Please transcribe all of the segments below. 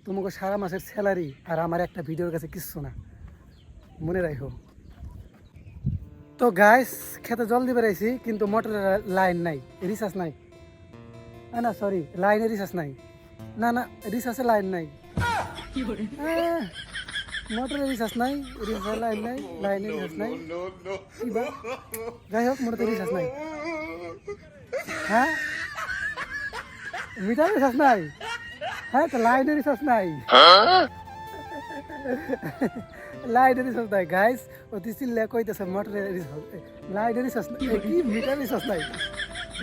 তোমাকে সারা মাসের স্যালারি আর আমার একটা ভিডিওর কাছে কিচ্ছু না, মনে রাখো। তো গাইস, খেতে জল দিয়ে বেড়াইছি কিন্তু মোটরের লাইন নাই, রিচার্জ নাই। না সরি, লাইনে রিচার্জ নাই। না না, রিচার্জে লাইন নাই। মোটরের রিচার্জ নাই, রিচার্জের লাইন নাই, লাইনে রিচার্জ নাই। কি বা যাই হোক, মোটরে রিচার্জ নাই। হ্যাঁ, মিটার রিচার্জ নাই। হ্যাঁ, তো লাইনে রিচার্জ নাই। লাইনের রিচার্জ নাই গাইস, অতি চিল্লা কইতেছে মোটরের রিচার্জ, লাইনের রিচার্জ নাই, কি মিটার রিচার্জ নাই।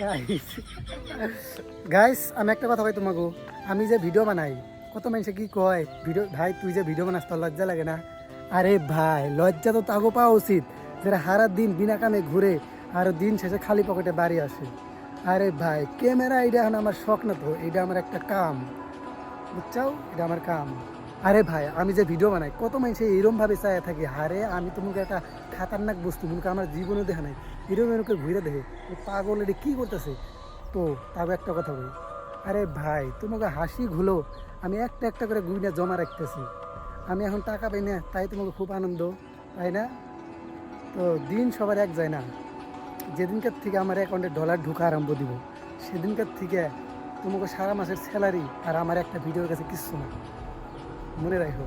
গাইস গাইস, আমি একটা কথা কই তোমাকে, আমি যে ভিডিও বানাই, কত মানুষে কি কয়, ভিডিও ভাই তুই যে ভিডিও বানাস তোর লজ্জা লাগে না? আরে ভাই, লজ্জা তো তাগো পাওয়া উচিত যারা সারা দিন বিনা কামে ঘুরে আর দিন শেষে খালি পকেটে বাড়ি আসে। আরে ভাই, ক্যামেরা এটা এখন আমার শখ না, তো এটা আমার একটা কাম, বুঝছো? এটা আমার কাম। আরে ভাই, আমি যে ভিডিও বানাই, কত মানুষ এরকম ভাবে চায় থাকি, আরে আমি তোমাকে একটা খাতারনাক বস্তু মুখে আমার জীবনে দেখা নাই, এরকম এরকম ঘুরে দেখে পাগল এটা কী করতেছে। তো তাও একটা কথা বলি, আরে ভাই তোমাকে হাসি ঘুলো আমি একটা একটা করে গুইনা জমা রাখতেছি। আমি এখন টাকা পাই না, তাই তোমাকে খুব আনন্দ, তাই না? তো দিন সবার এক যায় না। যেদিনকার থেকে আমার অ্যাকাউন্টে ডলার ঢোকা আরম্ভ দিব, সেদিনকার থেকে তোমাকে সারা মাসের স্যালারি আর আমার একটা ভিডিওর কাছে কিচ্ছু না, মনে রাখো।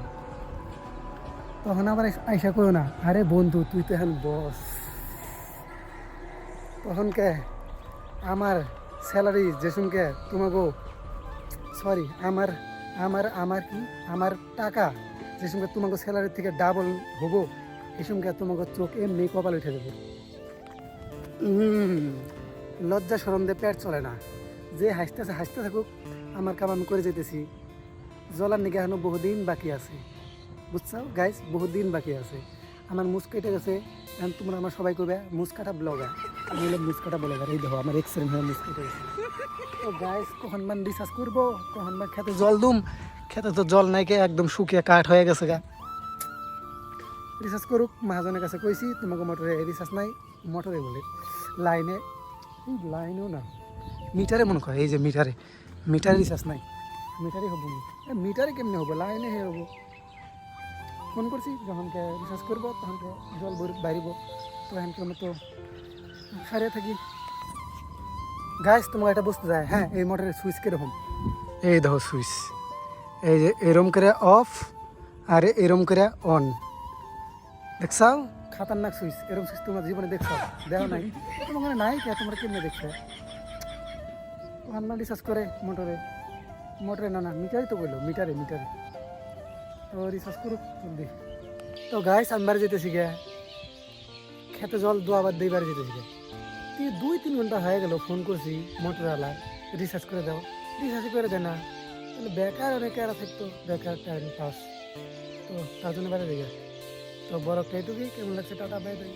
তখন আবার আইসা করো না, আরে বন্ধু তুই তো এখন বস। তখন কে আমার স্যালারি যেসুমকে তোমাকে, সরি, আমার আমার আমার কি আমার টাকা যেসুমকে তোমাকে স্যালারির থেকে ডাবল হবো, এসুমকে তোমাকে চোখ এমনি কপাল উঠে দেবো। লজ্জা সরম দিয়ে পেট চলে না, যে হাসতেছে হাসতে থাকুক, আমার কাম আমি করে যেতেছি। জলার নিকে এখনো বহুদিন বাকি আছে, বুঝছো গাইস, বহুদিন বাকি আছে। আমার মুস কেটে গেছে, এখন তোমরা আমার সবাই করবে মুসকাটা ব্লগার, আমি হলো মুসকাটা ব্লগার। এই দেখো আমার এক্সিডেন্ট হয়ে মুস কেটে গেছে। তো গাইস, কখন মান রিসার্চ করবো, কখন মান খেতে জল দুম, খেতে তো জল নাই, কে একদম শুকিয়ে কাঠ হয়ে গেছে গা। রিসার্চ করুক, মহাজনের কাছে কইছি তোমাকে মোটরে রিসার্চ নাই, মোটরে বলে লাইনে, লাইনেও না, মিটারে মনে করে, এই যে মিটারে, মিটারে রিসার্চ নাই, মিটারে হবো না। মিটারে কেমনি হবো, লাইনে হে হবো। ফোন করছি, যখনকে রিসার্চ করবো তখনকে জল বাড়িব, তো এখন কেমন তো সারিয়ে থাকি। গাইস, তোমাকে এটা বুঝতে যায়, হ্যাঁ, এই মোটরের সুইচ কীরকম, এই দেখো সুইচ, এই যে এরম করে অফ আর এরম করে অন, দেখছাও? খাতারনাক সুইচ, এরকম সুইচ তোমার জীবনে দেখছো? দেখো নাই, তোমার নাই কে, তোমরা কেমনে দেখছো? আমরা রিসার্চ করে মোটরে, মোটরে না না, মিটারই তো বললো, মিটারে মিটারে। তো রিসার্চ করুক জলদি। তো গাইস, আমি বাড়ি যেতেছি গে, খেতে জল দোয়াবার দিয়ে বাড়ি যেতেছি গে। 2-3 ঘন্টা হয়ে গেল, ফোন করছি মোটরওয়ালা, রিসার্চ করে দাও, রিসার্চ করে দেয় না। তাহলে বেকার অনেকে আর থাকতো, বেকার টাইম পাস, তো তার জন্য বাড়ি দিয়ে। তো বড় এইটুকুই, কেমন লাগছে, টাটা বাই বাই।